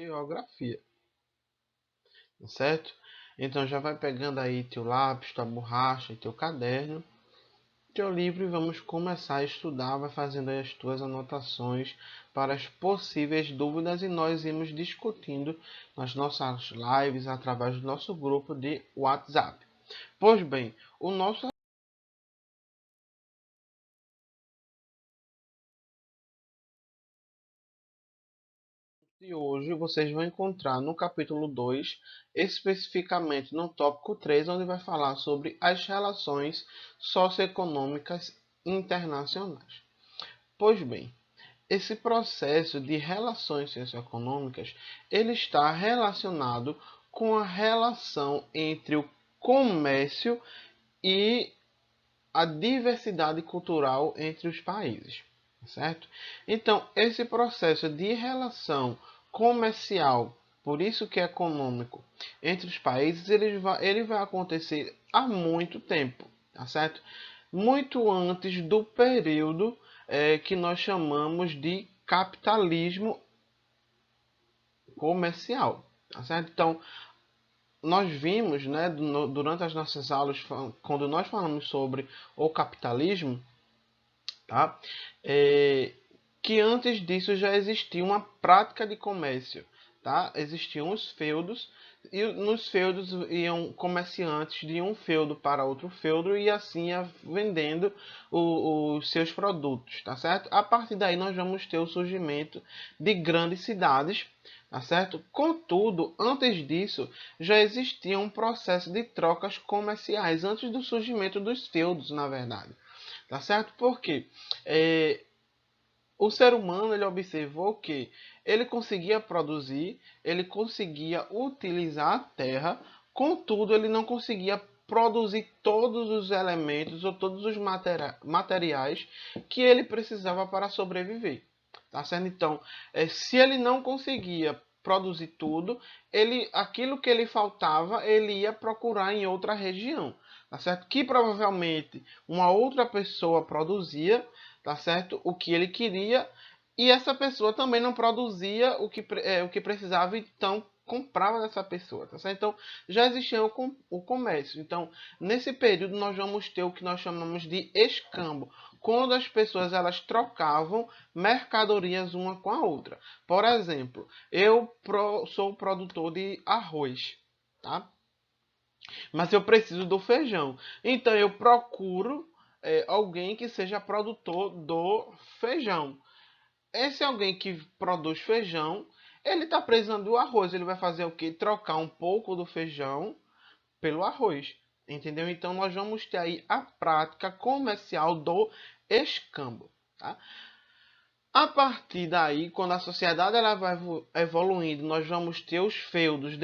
geografia, certo? Então já vai pegando aí teu lápis, tua borracha e teu caderno, teu livro e vamos começar a estudar, vai fazendo aí as tuas anotações para as possíveis dúvidas e nós irmos discutindo nas nossas lives através do nosso grupo de WhatsApp. Pois bem, o nosso de hoje vocês vão encontrar no capítulo 2, especificamente no tópico 3, onde vai falar sobre as relações socioeconômicas internacionais. Pois bem, esse processo de relações socioeconômicas, ele está relacionado com a relação entre o comércio e a diversidade cultural entre os países, certo? Então, esse processo de relação comercial, por isso que é econômico, entre os países, ele vai acontecer há muito tempo, tá certo? Muito antes do período que nós chamamos de capitalismo comercial, tá certo? Então, nós vimos, né, durante as nossas aulas, quando nós falamos sobre o capitalismo, tá? É, que antes disso já existia uma prática de comércio, tá? Existiam os feudos e nos feudos iam comerciantes de um feudo para outro feudo e assim ia vendendo os seus produtos, tá certo? A partir daí nós vamos ter o surgimento de grandes cidades, tá certo? Contudo, antes disso já existia um processo de trocas comerciais antes do surgimento dos feudos, na verdade. Tá certo? Porque o ser humano ele observou que ele conseguia produzir, ele conseguia utilizar a terra, contudo ele não conseguia produzir todos os elementos ou todos os materiais que ele precisava para sobreviver. Tá certo? Então, se ele não conseguia produzir tudo, aquilo que ele faltava, ele ia procurar em outra região, tá certo? Que provavelmente uma outra pessoa produzia, tá certo? O que ele queria e essa pessoa também não produzia o que precisava, então comprava dessa pessoa, tá certo? Então já existia o comércio. Então nesse período nós vamos ter o que nós chamamos de escambo, quando as pessoas elas trocavam mercadorias uma com a outra. Por exemplo, sou produtor de arroz, tá? Mas eu preciso do feijão. Então eu procuro alguém que seja produtor do feijão. Esse alguém que produz feijão, ele está precisando do arroz. Ele vai fazer o quê? Trocar um pouco do feijão pelo arroz. Entendeu? Então nós vamos ter aí a prática comercial do escambo. Tá? A partir daí, quando a sociedade ela vai evoluindo, nós vamos ter os feudos.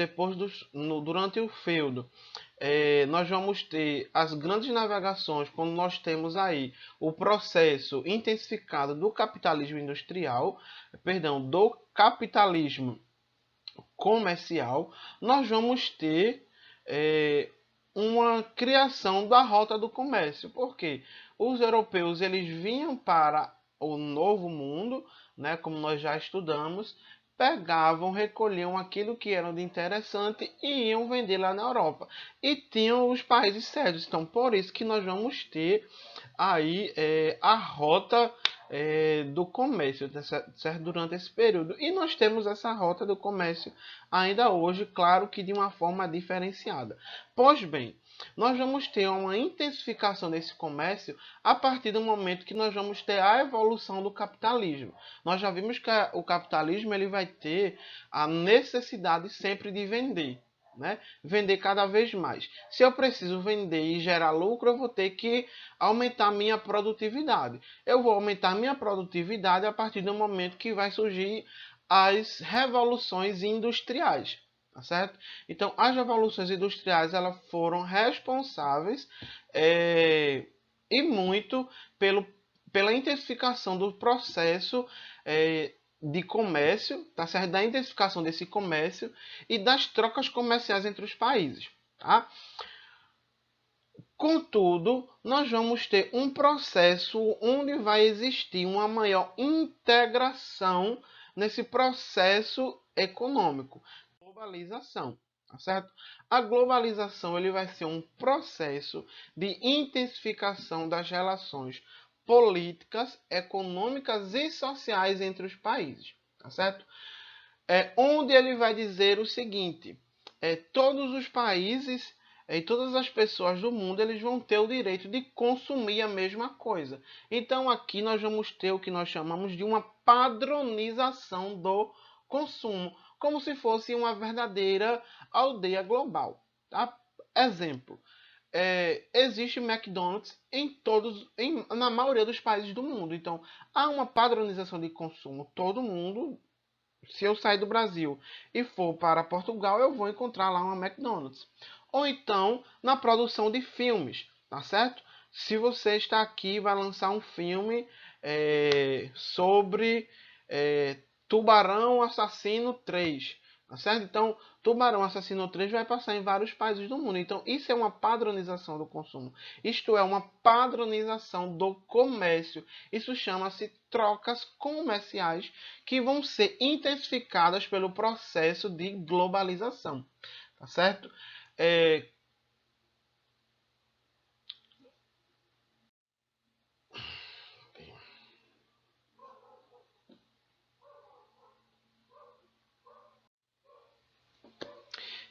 Durante o feudo, nós vamos ter as grandes navegações, quando nós temos aí o processo intensificado do capitalismo industrial, perdão, do capitalismo comercial, nós vamos ter uma criação da rota do comércio. Porque os europeus eles vinham para o novo mundo, né, como nós já estudamos, pegavam, recolhiam aquilo que era de interessante e iam vender lá na Europa. E tinham os países sérios. Então, por isso que nós vamos ter aí a rota do comércio, certo? Durante esse período. E nós temos essa rota do comércio ainda hoje, claro que de uma forma diferenciada. Pois bem, nós vamos ter uma intensificação desse comércio a partir do momento que nós vamos ter a evolução do capitalismo. Nós já vimos que o capitalismo ele vai ter a necessidade sempre de vender. Né? Vender cada vez mais. Se eu preciso vender e gerar lucro, eu vou ter que aumentar minha produtividade. Eu vou aumentar minha produtividade a partir do momento que vai surgir as revoluções industriais. Tá certo? Então, as revoluções industriais elas foram responsáveis e muito pela intensificação do processo de comércio, tá certo? Da intensificação desse comércio e das trocas comerciais entre os países. Tá? Contudo, nós vamos ter um processo onde vai existir uma maior integração nesse processo econômico, globalização, tá certo? A globalização ele vai ser um processo de intensificação das relações políticas, econômicas e sociais entre os países, tá certo? Onde ele vai dizer o seguinte: todos os países e todas as pessoas do mundo eles vão ter o direito de consumir a mesma coisa. Então aqui nós vamos ter o que nós chamamos de uma padronização do consumo, como se fosse uma verdadeira aldeia global. Tá? Exemplo: existe McDonald's na maioria dos países do mundo. Então há uma padronização de consumo. Todo mundo, se eu sair do Brasil e for para Portugal, eu vou encontrar lá uma McDonald's. Ou então na produção de filmes, tá certo? Se você está aqui e vai lançar um filme sobre Tubarão Assassino 3, tá certo? Então, Tubarão Assassino 3 vai passar em vários países do mundo. Então, isso é uma padronização do consumo. Isto é uma padronização do comércio. Isso chama-se trocas comerciais que vão ser intensificadas pelo processo de globalização, tá certo?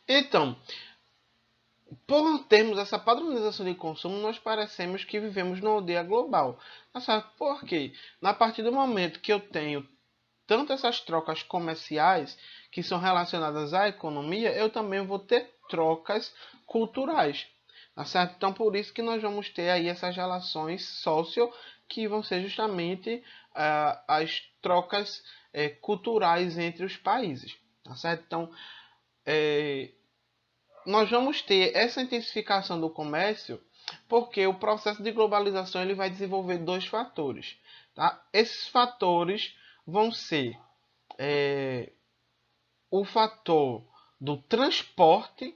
Então, por termos essa padronização de consumo, nós parecemos que vivemos numa aldeia global. Sabe por quê? A partir do momento que eu tenho tanto essas trocas comerciais que são relacionadas à economia, eu também vou ter trocas culturais. Tá certo? Então, por isso que nós vamos ter aí essas relações socio que vão ser justamente as trocas culturais entre os países. Tá certo? Então, nós vamos ter essa intensificação do comércio porque o processo de globalização ele vai desenvolver dois fatores. Tá? Esses fatores vão ser o fator do transporte,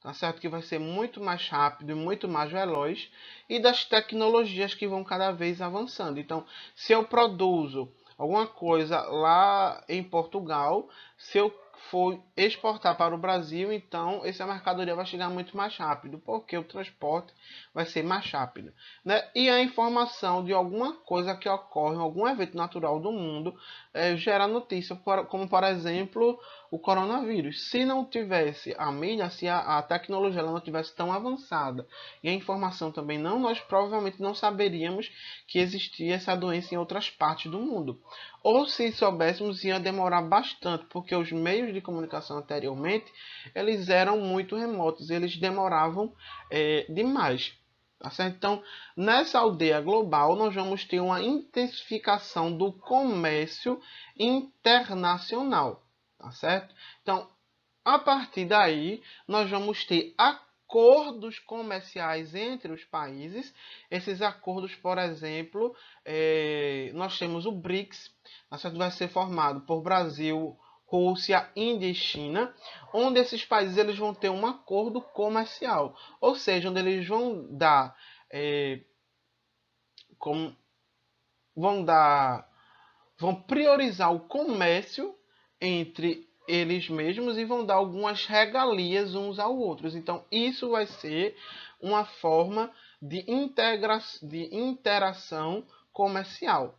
tá certo? Que vai ser muito mais rápido e muito mais veloz, e das tecnologias que vão cada vez avançando. Então, se eu produzo alguma coisa lá em Portugal, se eu for exportar para o Brasil, então essa mercadoria vai chegar muito mais rápido, porque o transporte vai ser mais rápido, né? E a informação de alguma coisa que ocorre, algum evento natural do mundo, gera notícia, como por exemplo o coronavírus. Se não tivesse a mídia, se a tecnologia ela não tivesse tão avançada e a informação também não, nós provavelmente não saberíamos que existia essa doença em outras partes do mundo. Ou se soubéssemos, ia demorar bastante, porque os meios de comunicação anteriormente, eles eram muito remotos, eles demoravam demais. Tá certo? Então, nessa aldeia global, nós vamos ter uma intensificação do comércio internacional. Tá certo? Então, a partir daí, nós vamos ter acordos comerciais entre os países. Esses acordos, por exemplo, nós temos o BRICS, que vai ser formado por Brasil, Rússia, Índia e China, onde esses países eles vão ter um acordo comercial, ou seja, onde eles vão dar, como, vão dar, vão priorizar o comércio entre eles mesmos e vão dar algumas regalias uns aos outros. Então, isso vai ser uma forma de interação comercial,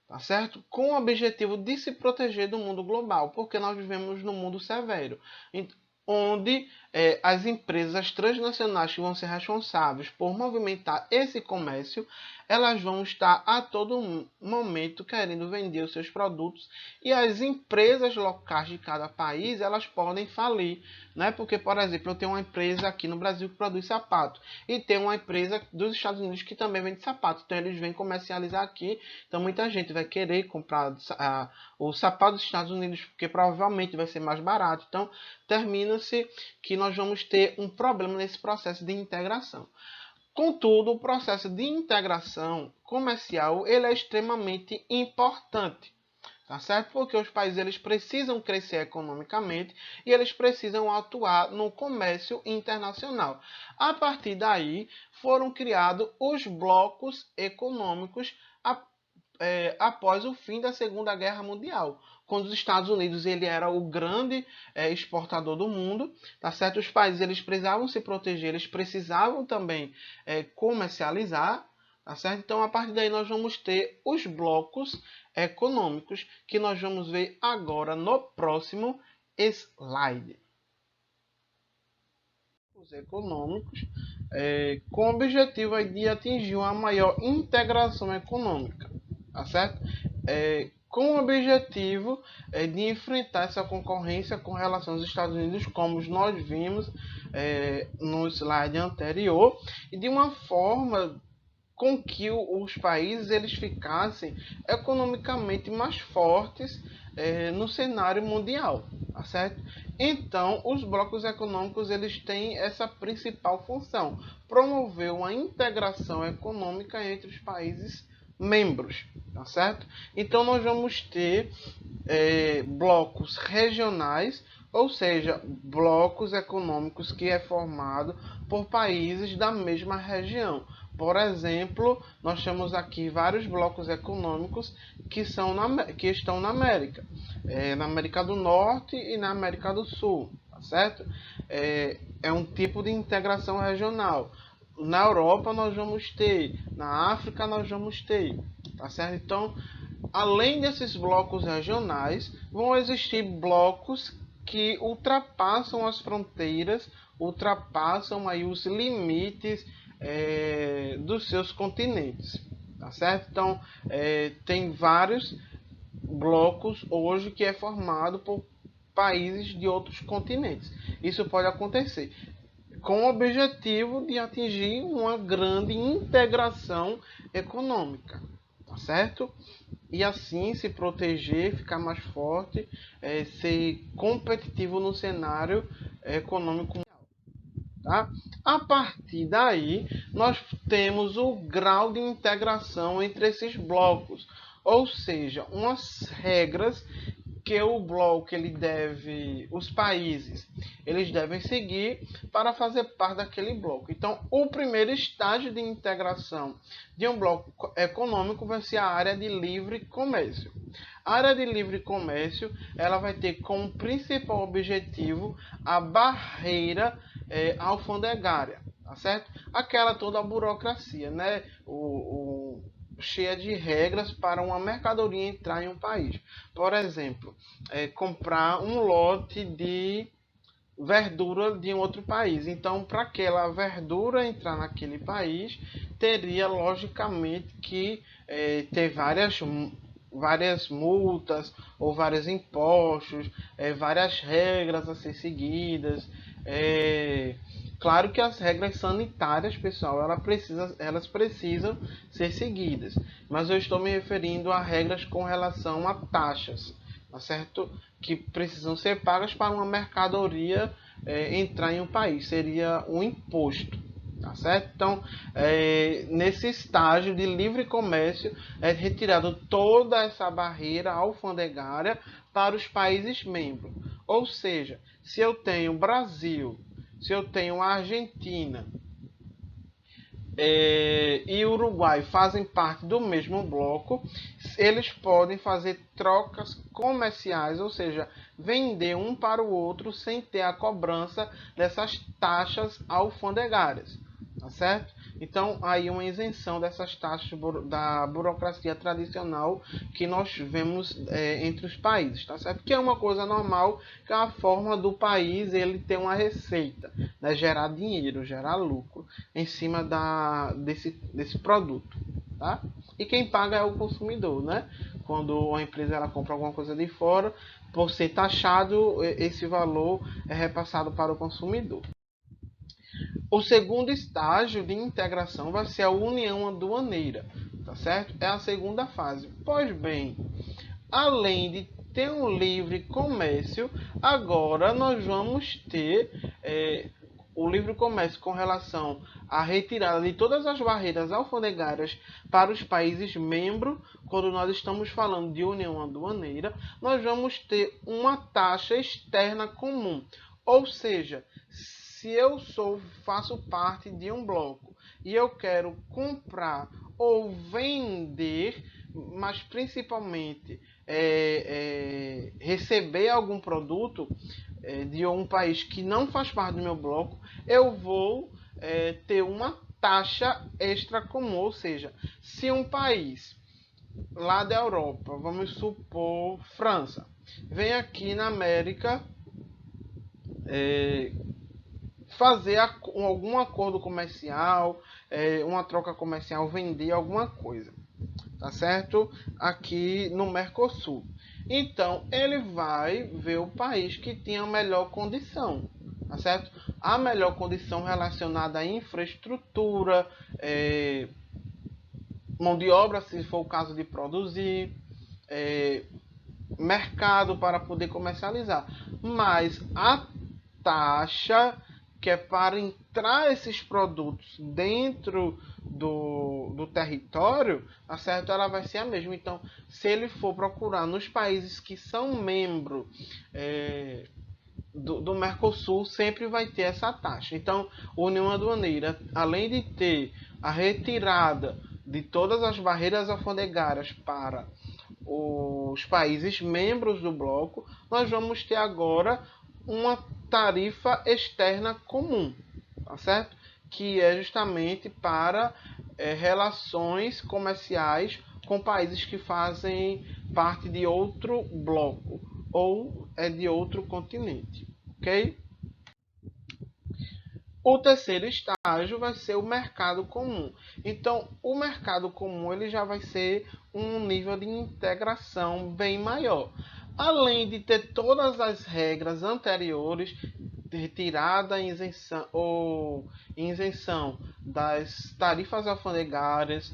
tá certo? Com o objetivo de se proteger do mundo global, porque nós vivemos num mundo severo, onde as empresas transnacionais que vão ser responsáveis por movimentar esse comércio, elas vão estar a todo momento querendo vender os seus produtos e as empresas locais de cada país elas podem falir, né? Porque, por exemplo, eu tenho uma empresa aqui no Brasil que produz sapato e tem uma empresa dos Estados Unidos que também vende sapato, então eles vêm comercializar aqui, então muita gente vai querer comprar o sapato dos Estados Unidos porque provavelmente vai ser mais barato, então termina-se que nós vamos ter um problema nesse processo de integração. Contudo, o processo de integração comercial ele é extremamente importante, tá certo? Porque os países eles precisam crescer economicamente e eles precisam atuar no comércio internacional. A partir daí, foram criados os blocos econômicos após o fim da Segunda Guerra Mundial, quando os Estados Unidos ele era o grande exportador do mundo, tá certo? Os países eles precisavam se proteger, eles precisavam também comercializar, tá certo? Então, a partir daí nós vamos ter os blocos econômicos que nós vamos ver agora no próximo slide. Os econômicos com o objetivo de atingir uma maior integração econômica, tá certo? Com o objetivo de enfrentar essa concorrência com relação aos Estados Unidos, como nós vimos no slide anterior, e de uma forma com que os países eles ficassem economicamente mais fortes no cenário mundial, tá certo? Então, os blocos econômicos eles têm essa principal função, promover uma integração econômica entre os países membros, tá certo? Então, nós vamos ter blocos regionais, ou seja, blocos econômicos que é formado por países da mesma região. Por exemplo, nós temos aqui vários blocos econômicos que estão na América. Na América do Norte e na América do Sul, tá certo? É um tipo de integração regional. Na Europa nós vamos ter, na África nós vamos ter, tá certo? Então, além desses blocos regionais, vão existir blocos que ultrapassam as fronteiras, ultrapassam aí os limites dos seus continentes, tá certo? Então, tem vários blocos hoje que é formado por países de outros continentes. Isso pode acontecer com o objetivo de atingir uma grande integração econômica, tá certo? E assim se proteger, ficar mais forte, ser competitivo no cenário econômico mundial. Tá? A partir daí, nós temos o grau de integração entre esses blocos, ou seja, umas regras que o bloco os países, eles devem seguir para fazer parte daquele bloco. Então, o primeiro estágio de integração de um bloco econômico vai ser a área de livre comércio. A área de livre comércio, ela vai ter como principal objetivo a barreira alfandegária, tá certo? Aquela toda a burocracia, né? Cheia de regras para uma mercadoria entrar em um país. Por exemplo, comprar um lote de verdura de um outro país. Então, para aquela verdura entrar naquele país, teria logicamente que ter várias multas ou vários impostos, várias regras a ser seguidas. Claro que as regras sanitárias, pessoal, elas precisam ser seguidas, mas eu estou me referindo a regras com relação a taxas, tá certo? Que precisam ser pagas para uma mercadoria entrar em um país, seria um imposto, tá certo? Então, nesse estágio de livre comércio, é retirado toda essa barreira alfandegária para os países membros. Ou seja, se eu tenho Brasil, se eu tenho a Argentina e o Uruguai fazem parte do mesmo bloco, eles podem fazer trocas comerciais, ou seja, vender um para o outro sem ter a cobrança dessas taxas alfandegárias, tá certo? Então, aí uma isenção dessas taxas da burocracia tradicional que nós vemos entre os países, tá certo? Que é uma coisa normal, que é a forma do país ele ter uma receita, né? Gerar dinheiro, gerar lucro em cima desse produto, tá? E quem paga é o consumidor, né? Quando a empresa ela compra alguma coisa de fora, por ser taxado, esse valor é repassado para o consumidor. O segundo estágio de integração vai ser a união aduaneira, tá certo? É a segunda fase. Pois bem, além de ter um livre comércio, agora nós vamos ter o livre comércio com relação à retirada de todas as barreiras alfandegárias para os países membros. Quando nós estamos falando de união aduaneira, nós vamos ter uma taxa externa comum, ou seja, se eu faço parte de um bloco e eu quero comprar ou vender, mas principalmente receber algum produto de um país que não faz parte do meu bloco, eu vou ter uma taxa extra comum, ou seja, se um país lá da Europa, vamos supor França, vem aqui na América fazer algum acordo comercial, uma troca comercial, vender alguma coisa, tá certo? Aqui no Mercosul. Então, ele vai ver o país que tem a melhor condição, tá certo? A melhor condição relacionada à infraestrutura, mão de obra, se for o caso de produzir, mercado para poder comercializar. Mas a taxa que é para entrar esses produtos dentro do território, tá certo? Ela vai ser a mesma. Então, se ele for procurar nos países que são membros do Mercosul, sempre vai ter essa taxa. Então, a União Aduaneira, além de ter a retirada de todas as barreiras alfandegárias para os países membros do bloco, nós vamos ter agora uma tarifa externa comum, tá certo? Que é justamente para relações comerciais com países que fazem parte de outro bloco ou de outro continente, ok? O terceiro estágio vai ser o mercado comum. Então, o mercado comum ele já vai ser um nível de integração bem maior. Além de ter todas as regras anteriores, retirada isenção das tarifas alfandegárias,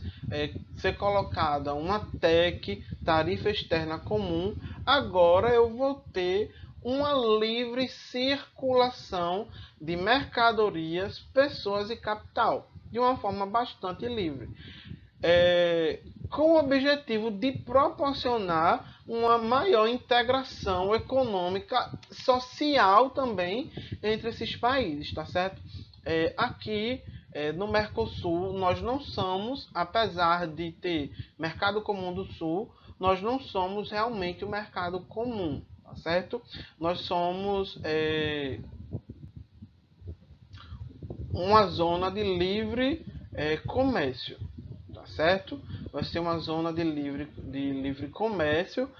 ser colocada uma TEC, tarifa externa comum, agora eu vou ter uma livre circulação de mercadorias, pessoas e capital, de uma forma bastante livre, com o objetivo de proporcionar uma maior integração econômica, social também entre esses países, tá certo? Aqui no Mercosul nós não somos, apesar de ter mercado comum do Sul, nós não somos realmente o mercado comum, tá certo? Nós somos uma zona de livre comércio, tá certo? Vai ser uma zona de livre comércio,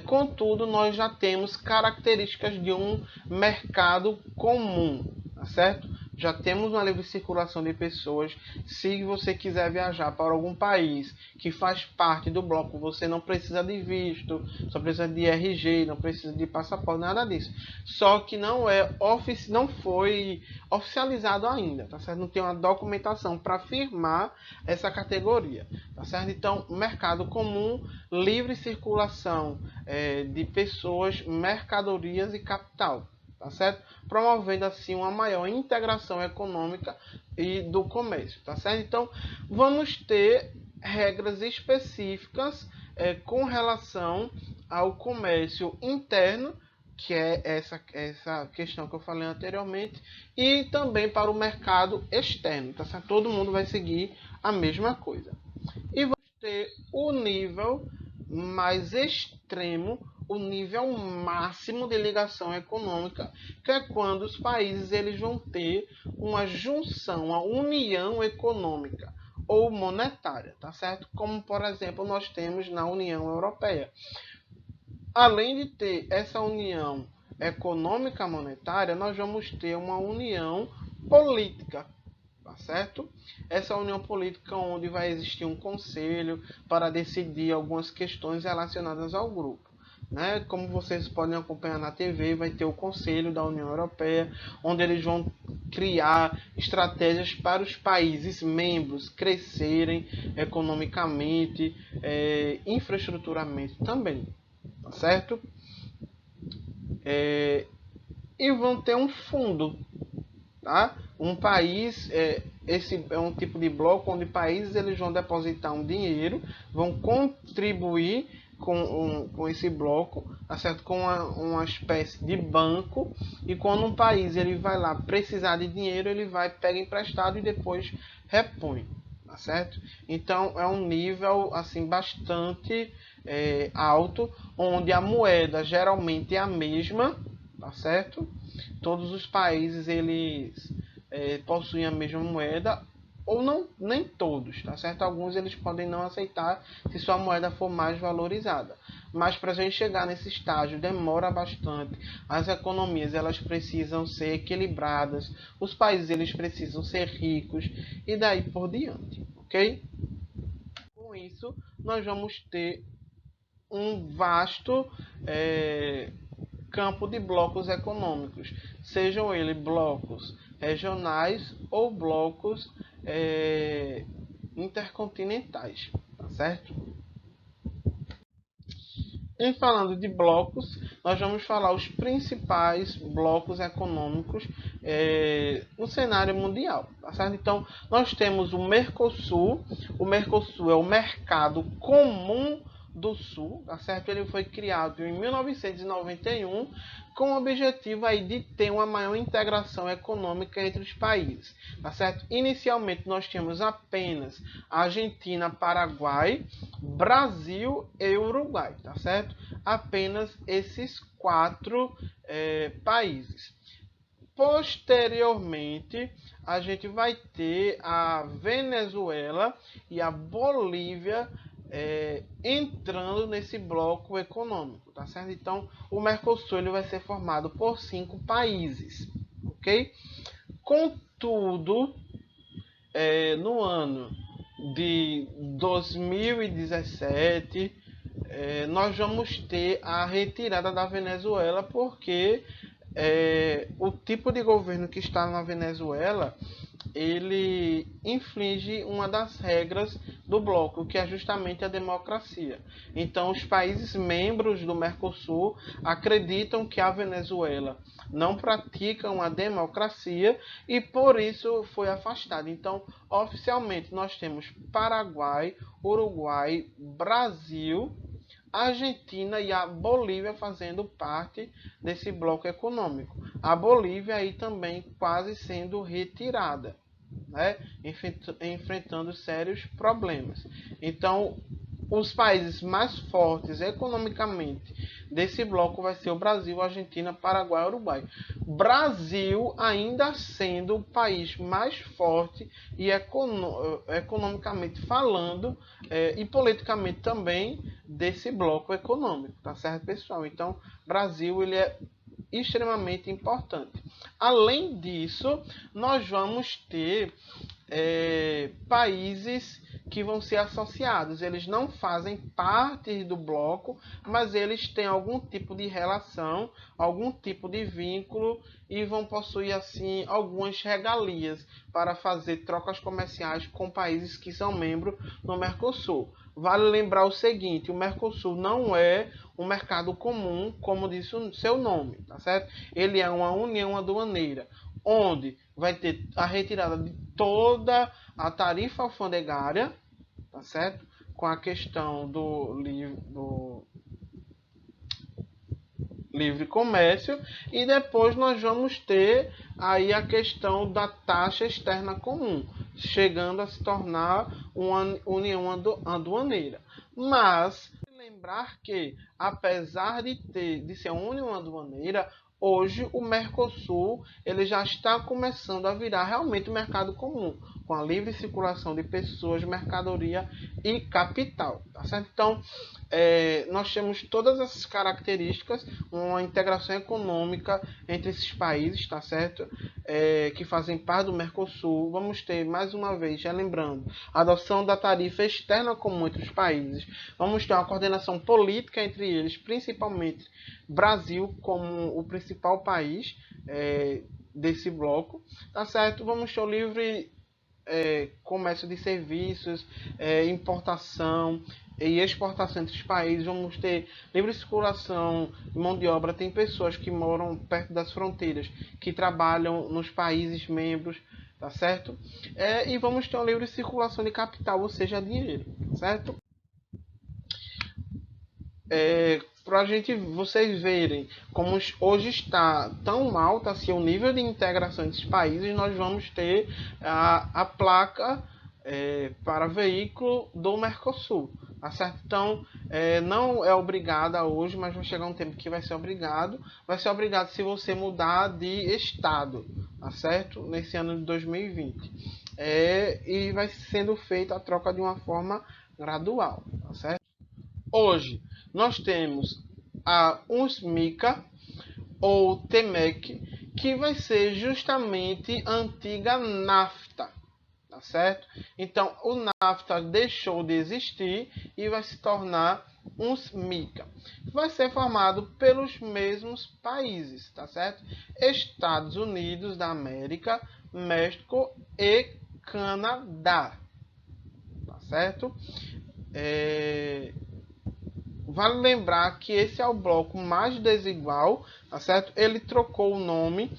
contudo nós já temos características de um mercado comum, tá certo? Já temos uma livre circulação de pessoas. Se você quiser viajar para algum país que faz parte do bloco, você não precisa de visto, só precisa de RG, não precisa de passaporte, nada disso. Só que não foi oficializado ainda, tá certo? Não tem uma documentação para firmar essa categoria, tá certo? Então, mercado comum, livre circulação de pessoas, mercadorias e capital, tá certo? Promovendo assim uma maior integração econômica e do comércio, tá certo? Então, vamos ter regras específicas com relação ao comércio interno, que é essa questão que eu falei anteriormente, e também para o mercado externo, tá certo? Todo mundo vai seguir a mesma coisa. E vamos ter o nível mais extremo, o nível máximo de ligação econômica, que é quando os países eles vão ter uma junção, uma união econômica ou monetária, tá certo? Como, por exemplo, nós temos na União Europeia. Além de ter essa união econômica monetária, nós vamos ter uma união política, tá certo? Essa união política onde vai existir um conselho para decidir algumas questões relacionadas ao grupo. Né? Como vocês podem acompanhar na TV, vai ter o Conselho da União Europeia, onde eles vão criar estratégias para os países membros crescerem economicamente, infraestruturalmente também, tá certo? E vão ter um fundo, tá? Um país, esse é um tipo de bloco onde países eles vão depositar um dinheiro, vão contribuir com esse bloco, tá certo? Com uma espécie de banco, e quando um país ele vai lá precisar de dinheiro, ele vai, pega emprestado e depois repõe, tá certo? Então é um nível assim bastante alto, onde a moeda geralmente é a mesma, tá certo? Todos os países eles possuem a mesma moeda, ou não, nem todos, tá certo? Alguns eles podem não aceitar se sua moeda for mais valorizada. Mas para a gente chegar nesse estágio demora bastante. As economias elas precisam ser equilibradas, os países eles precisam ser ricos e daí por diante, ok? Com isso nós vamos ter um vasto campo de blocos econômicos, sejam eles blocos regionais ou blocos intercontinentais, tá certo? Em falando de blocos, nós vamos falar os principais blocos econômicos no cenário mundial, tá certo? Então, nós temos o Mercosul. O Mercosul é o mercado comum do Sul, tá certo? Ele foi criado em 1991 com o objetivo aí de ter uma maior integração econômica entre os países, tá certo? Inicialmente nós tínhamos apenas Argentina, Paraguai, Brasil e Uruguai, tá certo? Apenas esses quatro países. Posteriormente, a gente vai ter a Venezuela e a Bolívia entrando nesse bloco econômico, tá certo? Então, o Mercosul ele vai ser formado por 5 países, ok? Contudo, no ano de 2017, nós vamos ter a retirada da Venezuela porque o tipo de governo que está na Venezuela ele infringe uma das regras do bloco, que é justamente a democracia. Então, os países membros do Mercosul acreditam que a Venezuela não pratica uma democracia e por isso foi afastada. Então, oficialmente, nós temos Paraguai, Uruguai, Brasil, Argentina e a Bolívia fazendo parte desse bloco econômico. A Bolívia aí também quase sendo retirada, né? Enfrentando sérios problemas. Então, os países mais fortes economicamente desse bloco vai ser o Brasil, Argentina, Paraguai e Uruguai. Brasil ainda sendo o país mais forte e economicamente falando e politicamente também desse bloco econômico, tá certo, pessoal? Então, Brasil ele é extremamente importante. Além disso, nós vamos ter países que vão ser associados. Eles não fazem parte do bloco, mas eles têm algum tipo de relação, algum tipo de vínculo e vão possuir assim algumas regalias para fazer trocas comerciais com países que são membros do Mercosul. Vale lembrar o seguinte, o Mercosul não é um mercado comum, como disse o seu nome, tá certo? Ele é uma união aduaneira, onde vai ter a retirada de toda a tarifa alfandegária, tá certo? Com a questão do livre comércio e depois nós vamos ter aí a questão da taxa externa comum, chegando a se tornar uma união aduaneira. Mas lembrar que apesar de ser uma união aduaneira, hoje o Mercosul ele já está começando a virar realmente um mercado comum, com a livre circulação de pessoas, mercadoria e capital, tá certo? Então, nós temos todas essas características, uma integração econômica entre esses países, tá certo? Que fazem parte do Mercosul. Vamos ter, mais uma vez, já lembrando, a adoção da tarifa externa comum entre os países. Vamos ter uma coordenação política entre eles, principalmente Brasil como o principal país desse bloco, tá certo? Vamos ter o livre comércio de serviços, importação e exportação entre os países. Vamos ter livre circulação de mão de obra. Tem pessoas que moram perto das fronteiras, que trabalham nos países membros, tá certo? E vamos ter uma livre circulação de capital, ou seja, dinheiro, tá certo? Para vocês verem como hoje está tão alto assim o nível de integração desses países, nós vamos ter a placa para veículo do Mercosul, tá certo? Então, não é obrigada hoje, mas vai chegar um tempo que vai ser obrigado. Vai ser obrigado se você mudar de estado, tá certo? Nesse ano de 2020. E vai sendo feita a troca de uma forma gradual, tá certo? Hoje, nós temos a UNSMICA, ou TEMEC, que vai ser justamente a antiga NAFTA, tá certo? Então, o NAFTA deixou de existir e vai se tornar UNSMICA. Vai ser formado pelos mesmos países, tá certo? Estados Unidos da América, México e Canadá, tá certo? Vale lembrar que esse é o bloco mais desigual, tá certo? Ele trocou o nome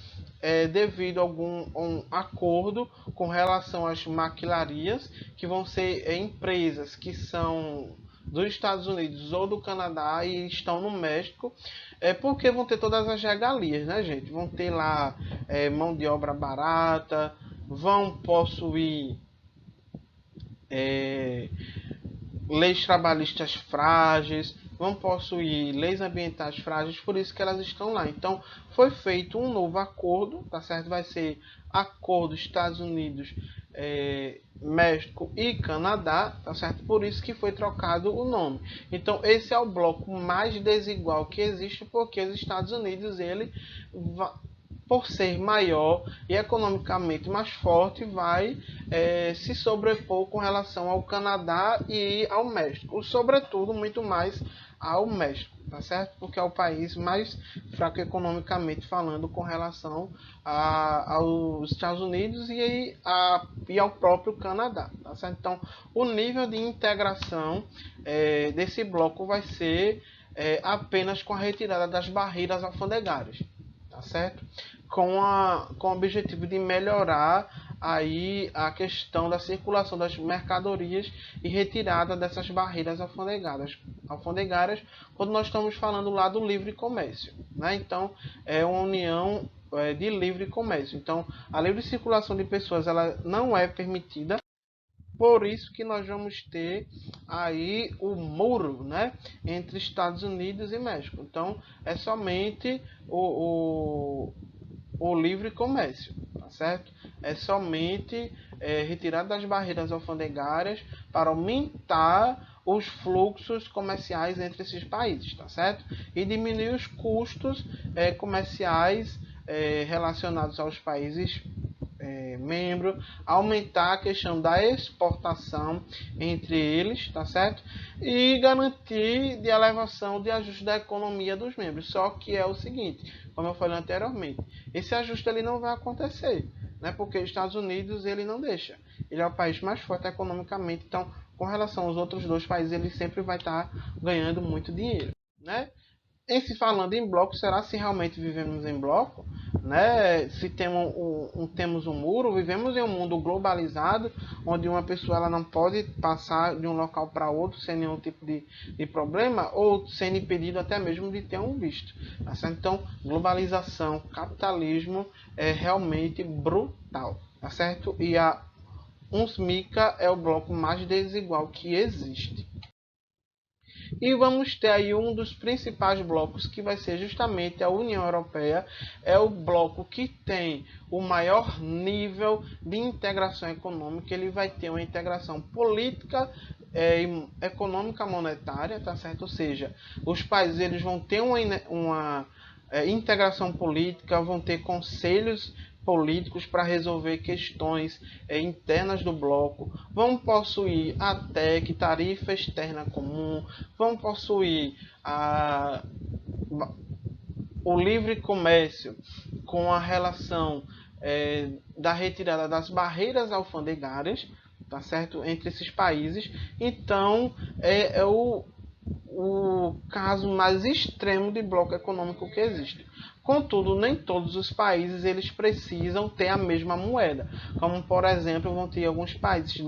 devido a um acordo com relação às maquilarias, que vão ser empresas que são dos Estados Unidos ou do Canadá e estão no México, porque vão ter todas as regalias, né, gente? Vão ter lá mão de obra barata, vão possuir leis trabalhistas frágeis, vão possuir leis ambientais frágeis, por isso que elas estão lá. Então, foi feito um novo acordo, tá certo? Vai ser acordo Estados Unidos, México e Canadá, tá certo? Por isso que foi trocado o nome. Então, esse é o bloco mais desigual que existe, porque os Estados Unidos, ele por ser maior e economicamente mais forte, vai se sobrepor com relação ao Canadá e ao México. Sobretudo, muito mais ao México, tá certo? Porque é o país mais fraco economicamente falando com relação aos Estados Unidos e ao próprio Canadá, tá certo? Então, o nível de integração desse bloco vai ser apenas com a retirada das barreiras alfandegárias, tá certo? Com o objetivo de melhorar aí a questão da circulação das mercadorias e retirada dessas barreiras alfandegárias, quando nós estamos falando lá do livre comércio, né? Então, é uma união de livre comércio. Então, a livre circulação de pessoas ela não é permitida. Por isso que nós vamos ter aí o muro, né, entre Estados Unidos e México. Então, é somente o livre comércio, tá certo? É somente retirada das barreiras alfandegárias para aumentar os fluxos comerciais entre esses países, tá certo? E diminuir os custos comerciais relacionados aos países membro, aumentar a questão da exportação entre eles, tá certo? E garantir de elevação de ajuste da economia dos membros. Só que é o seguinte, como eu falei anteriormente, esse ajuste ele não vai acontecer, né? Porque os Estados Unidos ele não deixa. Ele é o país mais forte economicamente, então com relação aos outros dois países ele sempre vai estar ganhando muito dinheiro, né? Em se falando em bloco, será se realmente vivemos em bloco? Né? Se temos um muro, vivemos em um mundo globalizado, onde uma pessoa ela não pode passar de um local para outro sem nenhum tipo de problema, ou sendo impedido até mesmo de ter um visto. Tá certo? Então, globalização, capitalismo é realmente brutal. Tá certo? E a UNSMICA é o bloco mais desigual que existe. E vamos ter aí um dos principais blocos, que vai ser justamente a União Europeia. É o bloco que tem o maior nível de integração econômica. Ele vai ter uma integração política e econômica monetária, tá certo? Ou seja, os países eles vão ter uma integração política, vão ter conselhos políticos para resolver questões internas do bloco, vão possuir a TEC, tarifa externa comum, vão possuir o livre comércio com a relação da retirada das barreiras alfandegárias, tá certo, entre esses países. Então é o caso mais extremo de bloco econômico que existe. Contudo, nem todos os países eles precisam ter a mesma moeda. Como, por exemplo, vão ter alguns países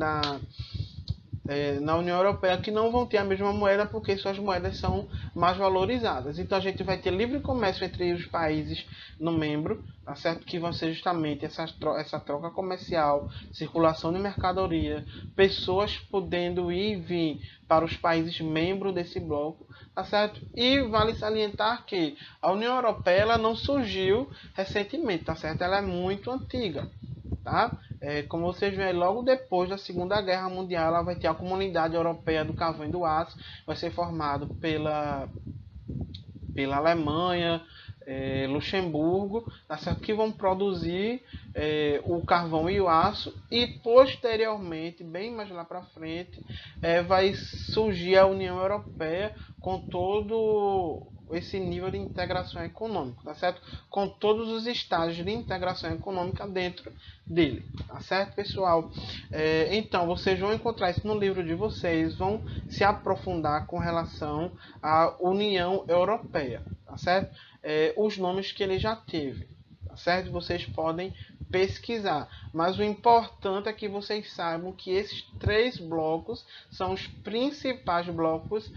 na União Europeia que não vão ter a mesma moeda porque suas moedas são mais valorizadas. Então a gente vai ter livre comércio entre os países no membro, tá certo? Que vão ser justamente essa troca comercial, circulação de mercadoria, pessoas podendo ir e vir para os países membros desse bloco, tá certo? E vale salientar que a União Europeia ela não surgiu recentemente, tá certo? Ela é muito antiga. Tá? Como vocês veem, logo depois da Segunda Guerra Mundial, ela vai ter a Comunidade Europeia do Carvão e do Aço, vai ser formado pela Alemanha, Luxemburgo, tá certo? Que vão produzir o carvão e o aço, e posteriormente, bem mais lá para frente, vai surgir a União Europeia com todo esse nível de integração econômica, tá certo? Com todos os estágios de integração econômica dentro dele, tá certo, pessoal? Então, vocês vão encontrar isso no livro de vocês, vão se aprofundar com relação à União Europeia, tá certo? Os nomes que ele já teve, tá certo? Vocês podem pesquisar, mas o importante é que vocês saibam que esses 3 blocos são os principais blocos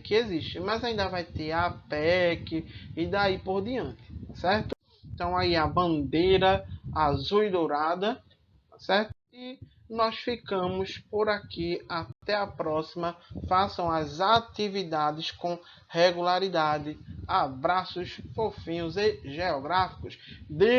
que existem, mas ainda vai ter a PEC e daí por diante, tá certo? Então aí a bandeira azul e dourada, tá certo? E nós ficamos por aqui. Até a próxima. Façam as atividades com regularidade. Abraços fofinhos e geográficos. Deu!